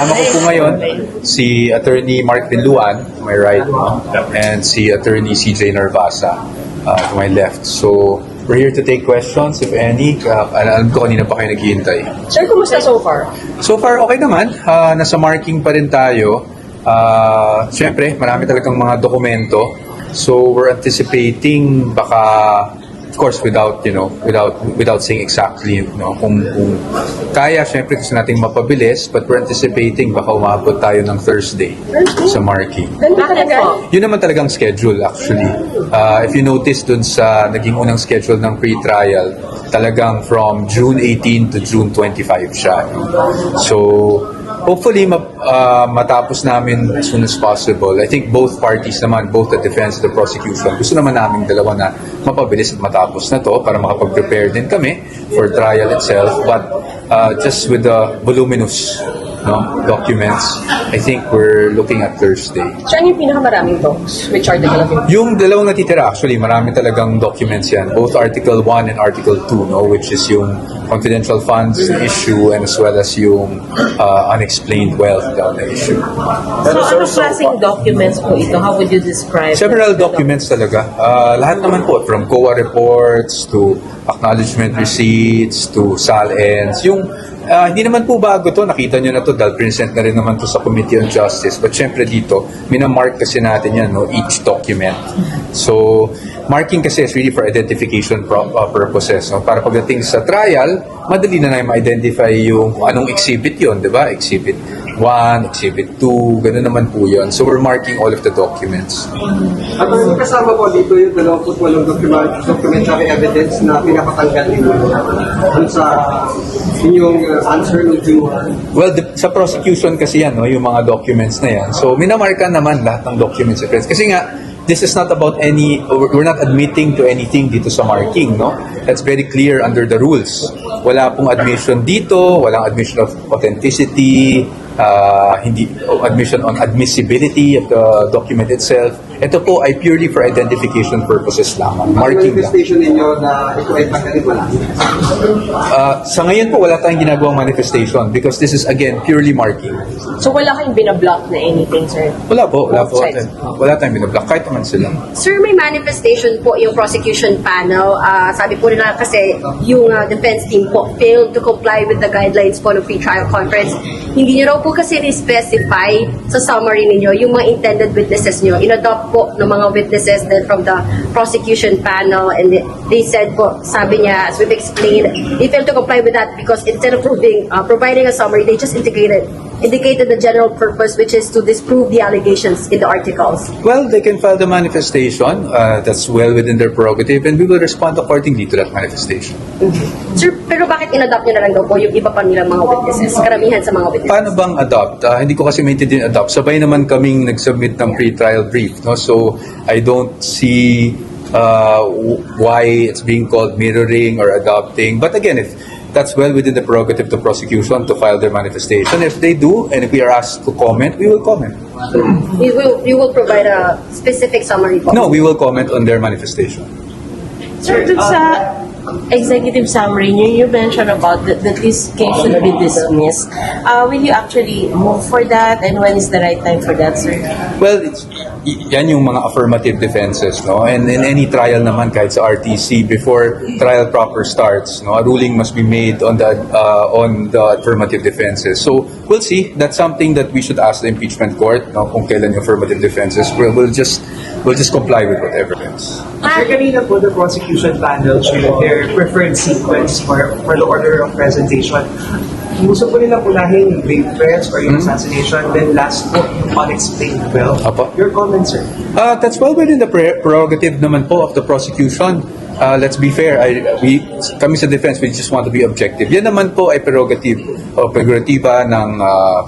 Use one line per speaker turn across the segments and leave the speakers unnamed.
Kasama ko po ngayon si Attorney Mark Dinluan to my right, and si Attorney CJ Narvasa to my left. So, we're here to take questions, if any. Alam ko kanina pa kayo naghihintay.
Sir, kumusta so far?
So far, okay naman. Nasa marking pa rin tayo. Siyempre, marami talagang mga dokumento. So, we're anticipating baka, of course, without saying exactly, kung kaya, syempre gusto nating mapabilis, but we're anticipating baka umabot tayo ng Thursday sa marking.
Bakit po?
Yun naman talagang schedule, actually. If you notice dun sa naging unang schedule ng pre-trial, talagang from June 18 to June 25 siya. So, hopefully, matapos namin as soon as possible. I think both parties naman, both the defense and the prosecution, gusto naman namin dalawa na mapabilis at matapos na to para makapag-prepare din kami for trial itself. But just with the voluminous documents, I think we're looking at Thursday.
Saan yung pinakamaraming docs? Which article of it?
Yung dalawang natitira, actually, marami talagang documents yan. Both Article 1 and Article 2, which is yung confidential funds issue and as well as yung unexplained wealth na issue.
So, ano klaseng documents po ito? How would you describe?
Several documents talaga. Lahat naman po, from COA reports to acknowledgement receipts to SAL-ends. Yung hindi naman po bago to, nakita nyo na to dahil present na rin naman to sa Committee on Justice. But syempre dito, minamark kasi natin yan, each document. So, marking kasi is really for identification purposes. Para pagdating sa trial, madali na na ma-identify yung anong exhibit yun, di ba? Exhibit 1, Exhibit 2, gano'n naman po yun. So, we're marking all of the documents.
At kasama po dito yung 28 documentary evidence na pinapatanggal ninyo sa inyong answer ng June.
Well, sa prosecution kasi yan, yung mga documents na yan. So, minamarkan naman lahat ng documents. Kasi nga, this is not about we're not admitting to anything dito sa marking, That's very clear under the rules. Wala pong admission dito, walang admission of authenticity, hindi admission on admissibility of the document itself. Ito po ay purely for identification purposes lamang. Marking lang.
Manifestation ninyo na ito ay tanggalin wala?
Sa ngayon po, wala tayong ginagawang manifestation because this is, again, purely marking.
So wala kayong binablock na anything, sir?
Wala po.
Sides.
Wala tayong binablock. Kahit naman sila.
Sir, may manifestation po yung prosecution panel. Sabi po nila kasi yung defense team po failed to comply with the guidelines po ng pre-trial conference. Hindi nyo raw po kasi specify sa summary ninyo yung mga intended witnesses nyo. In-adopt po ng mga witnesses then from the prosecution panel, and they said po, sabi niya, as we've explained, they failed to comply with that because instead of providing a summary, they just indicated the general purpose, which is to disprove the allegations in the articles.
Well, they can file the manifestation. That's well within their prerogative, and we will respond accordingly to that manifestation.
Sir, pero bakit in-adopt nyo na lang daw po yung iba pa nilang mga witnesses, karamihan sa mga witnesses?
Paano bang adopt? Hindi ko kasi maintindihan adopt. Sabay naman kaming nag-submit ng pre-trial brief. So, I don't see why it's being called mirroring or adopting. But again, if that's well within the prerogative of the prosecution to file their manifestation. If they do, and if we are asked to comment, we will comment.
You will provide a specific summary po?
No, we will comment on their manifestation.
Sir, dun sa executive summary niyo, you mentioned about that this case should be dismissed. Will you actually move for that, and when is the right time for that, sir?
Well, yan yung mga affirmative defenses, And in any trial naman, kahit sa RTC, before trial proper starts, a ruling must be made on the affirmative defenses. So, we'll see. That's something that we should ask the impeachment court, kung kailan yung affirmative defenses. We'll just comply with whatever else.
Sir, kanina po the prosecution panel shared their preferred sequence for the order of presentation. Gusto po nila punahin yung grave threats or yung assassination, then last po yung unexplained wealth.
Apo.
Your comments, sir?
That's well within the prerogative naman po of the prosecution. Let's be fair, kami sa defense, we just want to be objective. Yan naman po ay prerogativa ng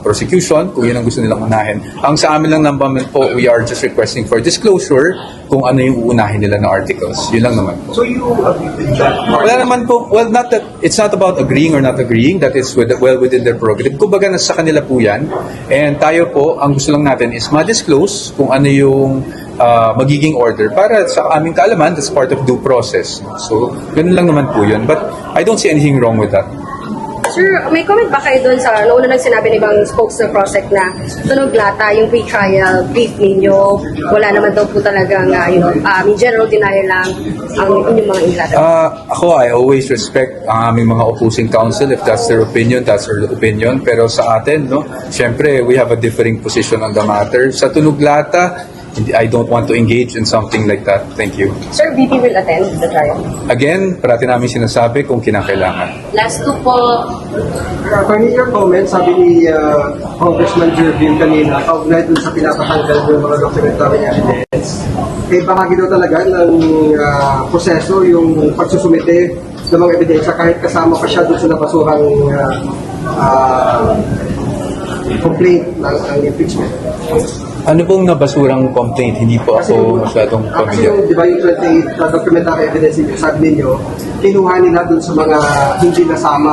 prosecution, kung yun ang gusto nilang unahin. Ang sa amin lang naman po, we are just requesting for disclosure kung ano yung uunahin nila na articles. Yun lang naman po.
So you agree with that?
Wala naman po, well, it's not about agreeing or not agreeing, that is well within their prerogative. Kumbaga, nasa kanila po yan. And tayo po, ang gusto lang natin is ma-disclose kung ano yung magiging order para sa aming kaalaman, that's part of due process. So, ganun lang naman po yun. But I don't see anything wrong with that.
Sir, may comment ba kayo doon sa noon na sinabi ng ibang spokes ng PROSEC na tunog lata yung pre-trial brief ninyo, wala naman daw po talagang, in general denial lang ang inyong mga inilata.
Ako, I always respect ang aming mga opposing counsel. If that's their opinion, that's their opinion. Pero sa atin, no, syempre, we have a differing position on the matter. Sa tunog lata, I don't want to engage in something like that. Thank you.
Sir, VP will attend the trial.
Again, parati namin sinasabi kung kinakailangan.
Last two po,
Attorney, your comment, sabi ni Congressman Jervin kanina, kaugnay dun sa pinapatanggal ng mga documentary evidence, bahagi daw talaga ng proseso yung pagsusumite ng mga ebidensya kahit kasama pa siya dun sa nabasurang complaint ng impeachment.
Ano pong nabasurang complaint? Hindi po ako masyadong
Kasi
familiar.
yung, di ba, yung 28 na documentary evidence yung sabi ninyo, kinuha nila dun sa mga hindi nasama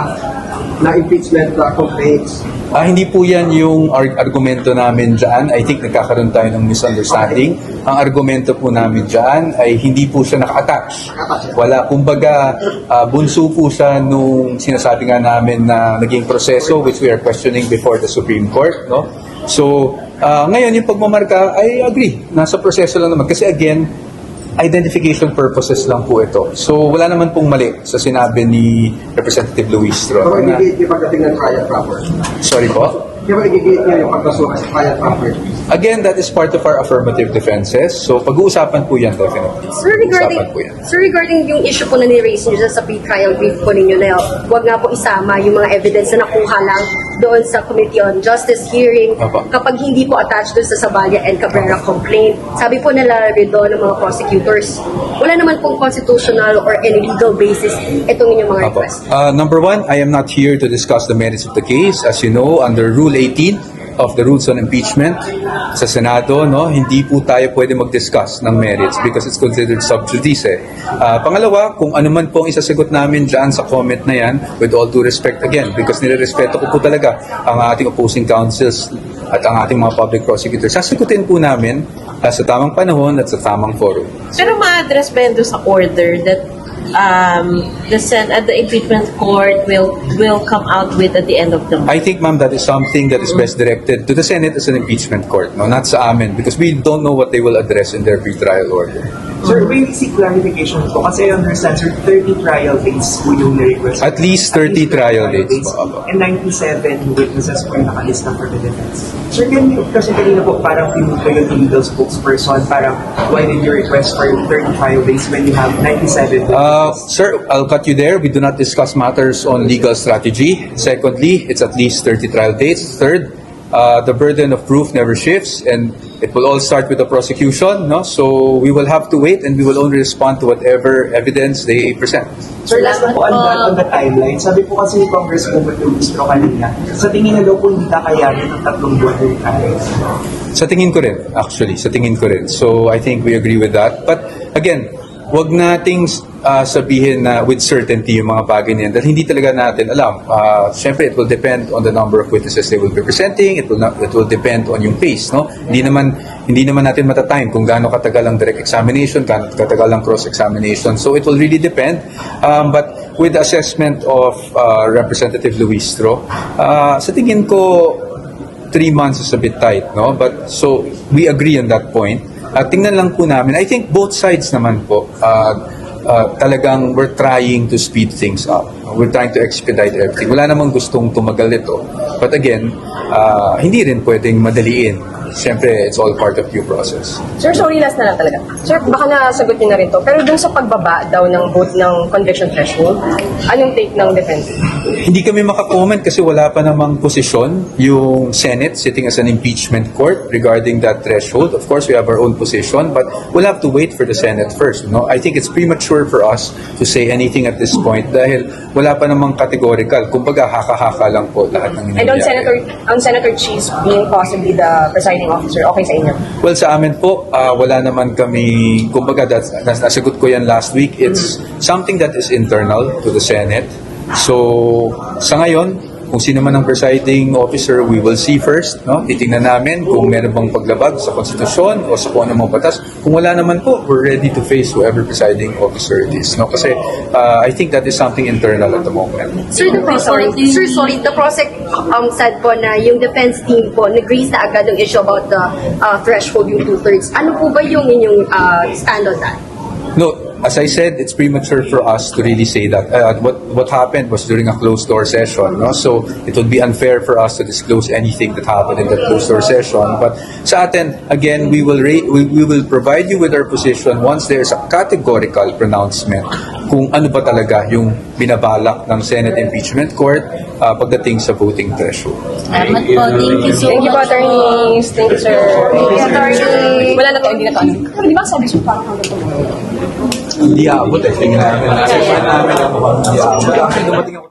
na impeachment complaints.
Hindi po yan yung argumento namin dyan. I think nagkakaroon tayo ng misunderstanding. Ang argumento po namin dyan ay hindi po siya naka-attach. Wala, kumbaga, bunso po siya nung sinasabi nga namin na naging proseso which we are questioning before the Supreme Court. No? So, ngayon yung pagmamarka, I agree. Nasa proseso lang naman. Kasi again, identification purposes lang po ito. So, wala naman pong mali sa sinabi ni Representative Luistro.
So, i-gate niyo pagdating ng trial proper.
Sorry po?
Kaya i-gate niyo yung pagkasura sa trial proper.
Again, that is part of our affirmative defenses. So, pag-uusapan po yan definitely.
Sir,
Pag-uusapan po yan.
regarding yung issue po na ni-raise niyo sa pre-trial brief po ninyo na wag nga po isama yung mga evidence na nakuha lang doon sa Committee on Justice hearing
Apa.
kapag hindi po attached doon sa Sabaya and Cabrera complaint. Sabi po nila rin doon ng mga prosecutors, wala naman pong constitutional or any legal basis itong inyong mga
Apo.
request.
Number one, I am not here to discuss the merits of the case. As you know, under Rule 18 of the Rules on Impeachment sa Senado, no, hindi po tayo pwede mag-discuss ng merits because it's considered sub judice. Pangalawa, kung ano man po ang isasagot namin dyan sa comment na yan, with all due respect again, because nirerespeto ko po talaga ang ating opposing counsels at ang ating mga public prosecutors, sasagutin po namin sa tamang panahon at sa tamang forum.
pero ma-address ba yun doon sa order that the impeachment court will come out with at the end of the month?
I think, ma'am, that is something that is best directed to the Senate as an impeachment court, no, not sa amin, because we don't know what they will address in their pre-trial order.
Sir, we seek clarification po kasi I understand, sir, 30 trial dates po yung na-request.
At least 30 trial dates po.
And 97 witnesses po yung nakalista for the defense. Sir, kasi kanina po parang pinuto yung legal spokesperson, parang why did you request for 30 trial dates when you have 97 witnesses?
Sir, I'll cut you there. We do not discuss matters on legal strategy. Secondly, it's at least 30 trial dates. Third, the burden of proof never shifts, and it will all start with the prosecution. No, so we will have to wait, and we will only respond to whatever evidence they present.
Sir, last na po on the timeline. Sabi po kasi ni Congresswoman Luistro kanina, sa tingin na daw po hindi kakayanin ng 3 buwan ng trial.
Sa tingin ko rin, actually. Sa tingin ko rin. So, I think we agree with that. But, again, wag nating sabihin na with certainty yung mga bagay na yan dahil hindi talaga natin alam. Siyempre, it will depend on the number of witnesses they will be presenting. It will depend on yung pace. No? Hindi naman natin matatime kung gaano katagal ang direct examination, gaano katagal ang cross-examination. So, it will really depend. But with the assessment of Representative Luistro, sa tingin ko, 3 months is a bit tight, no? But so we agree on that point. Tingnan lang po namin. I think both sides naman po talagang we're trying to speed things up. We're trying to expedite everything. Wala namang gustong tumagal ito. But again, hindi rin pwedeng madaliin. Siyempre, it's all part of due process.
Sir, sorry, last na lang talaga. Sir, baka nasagot niyo na rin to. Pero dun sa pagbaba daw ng vote ng conviction threshold, anong take ng defense?
Hindi kami makakomment kasi wala pa namang posisyon yung Senate sitting as an impeachment court regarding that threshold. Of course, we have our own position, but we'll have to wait for the Senate first. No? I think it's premature for us to say anything at this point dahil wala pa namang categorical. Kumbaga, haka-haka lang po lahat ng
And
nangyayari.
on Senator Cheese being possibly the presiding officer, okay sa inyo?
Well, sa amin po, wala naman kami, kumbaga, nasagot ko yan last week. It's something that is internal to the Senate. So, sa ngayon, kung sino man ang presiding officer, we will see first, no? Titingnan namin kung meron bang paglabag sa konstitusyon o sa kung ano mga batas. Kung wala naman po, we're ready to face whoever presiding officer it is, no? Kasi I think that is something internal at the moment.
Sir, the Prosec said po na yung defense team po nag-raise na agad yung issue about the threshold, yung 2/3. Ano po ba yung inyong stand on that?
No, as I said, it's premature for us to really say that. What happened was during a closed-door session, no? So it would be unfair for us to disclose anything that happened in that closed-door session. But sa atin, again, we will provide you with our position once there's a categorical pronouncement kung ano ba talaga yung binabalak ng Senate Impeachment Court pagdating sa voting threshold.
Salamat po. Thank you so
Thank you po,
much.
attorneys. Thank you, sir.
Thank you, attorney.
Wala na to, hindi na to. Di ba sabi siya parang hanggang
Hindi aabot eh. Tingnan namin. Assessment namin ang mukhang hindi aabot. Actually, dumating ako